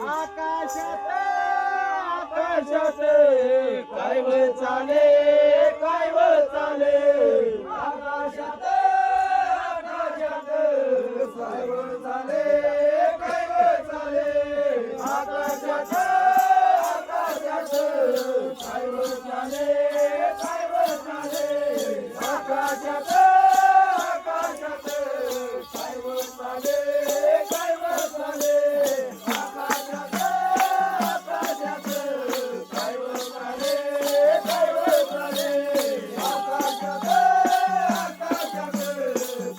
आकाशात आकाशात काय व चाले काय व चाले आकाशात आकाशात काय व चाले काय व चाले आकाशात आकाशात काय व चाले काय व चाले आकाशात आकाशात काय व चाले काय व चाले आकाशात आकाशात काय व चाले काय व चाले आकाशात आकाशात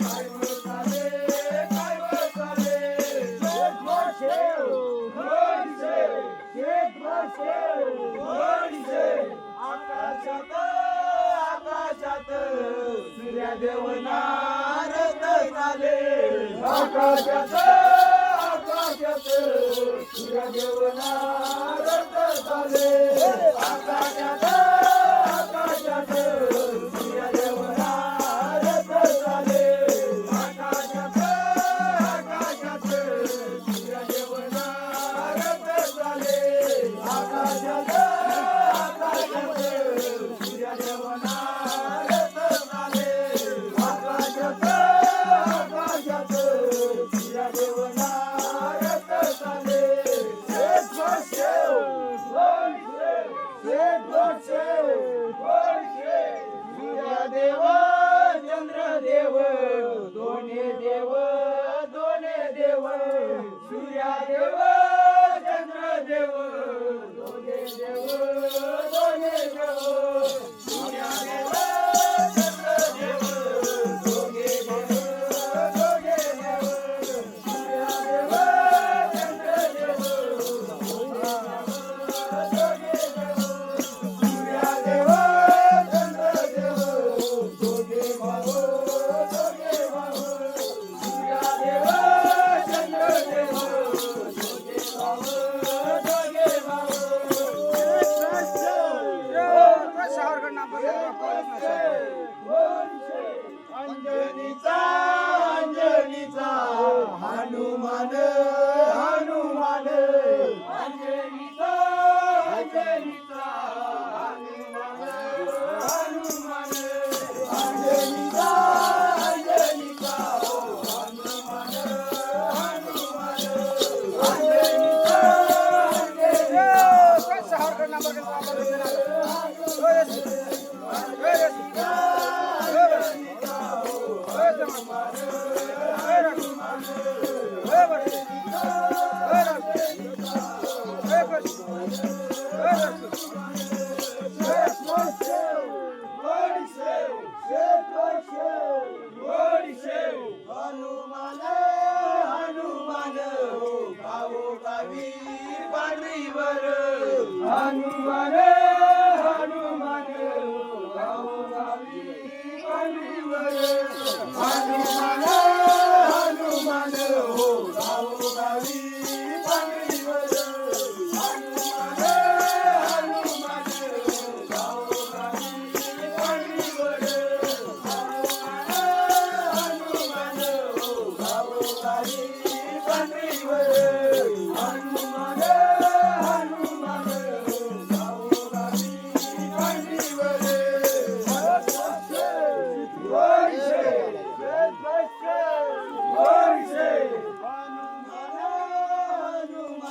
काय व चाले काय व चाले आकाशात आकाशात सूर्यदेव नारद झाले आकाशात आकाशात सूर्यदेव नारद झाले आकाशात आकाशात सूर्यदेव नारद झाले आकाशात आकाशात सूर्यदेव नारद झाले आकाशात आकाशात सूर्यदेव नारद झाले आकाशात आकाशात सूर्यदेव नारद झाले सूर्यदेव चंद्रदेव दोन्ही देव सूर्यदेव चंद्रदेव दोन्ही देव सूर्यदेव चंद्रदेव दोन्ही देव सूर्यदेव चंद्रदेव सूर्यदेव चंद्रदेव दोघे भाऊ सूर्यदेव चंद्रदेव दोघे भाऊ अंजनीचा अंजनीचा हनुमान हनुमान अंजनीचा अंजनीचा हनुमान हनुमान अंजनीचा अंजनीचा हनुमान हनुमान अंजनीचा हनुमान हनुमान गावोगावी पांढरीवर हनुमान हनुमान गावोगावी पांढरीवर हनुमान हनुमान गावोगावी पांढरीवर हनुमान हनुमान गावोगावी पांढरीवर हनुमान गावोगावी पांढरीवर हनुमान हनुमान गावोगावी पांढरीवर हनुमान हनुमान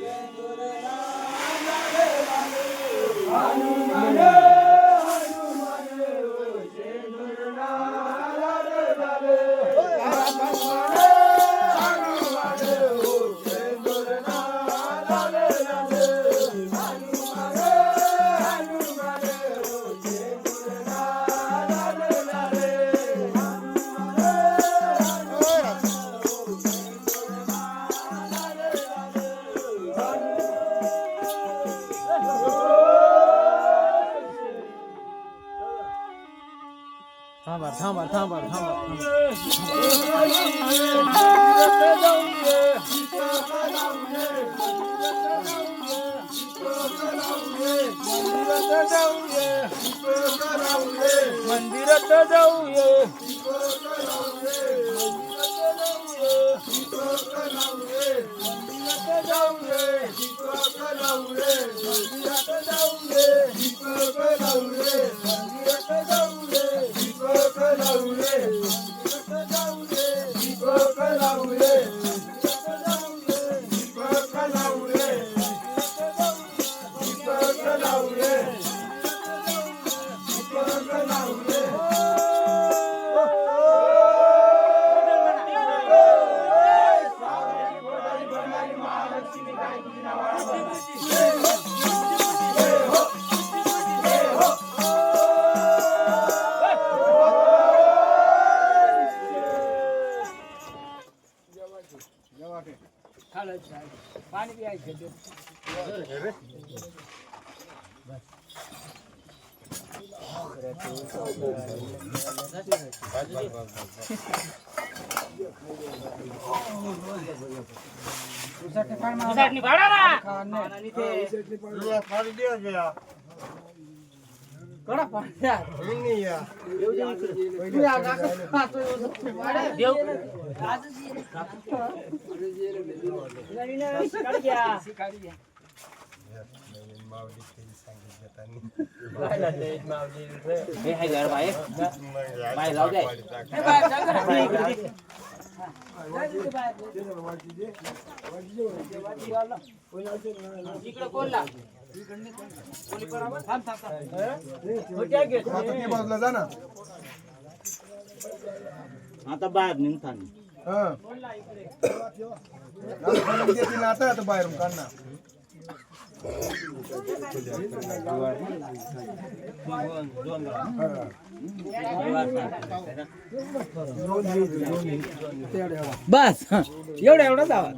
शेंदुरना लाल लाल हनुमान हनुमान शेंदुरना लाल लाल हनुमान हनुमान शेंदुरना लाल लाल थांबा थांबा थांबा मंदिरात जाऊया जाऊ रे दीपक लावू रे मंदिरात जाऊ रे दीपक लावू रे मंदिरात जाऊ रे दीपक लावू रे मंदिरात जाऊ रे दीपक लावू रे दीपक लावू रे दीपक लावू रे दीपक लावू रे पाणी प्यायचं आता बाहेर निघता आता बाहेरून काढणार बस एवढा जावा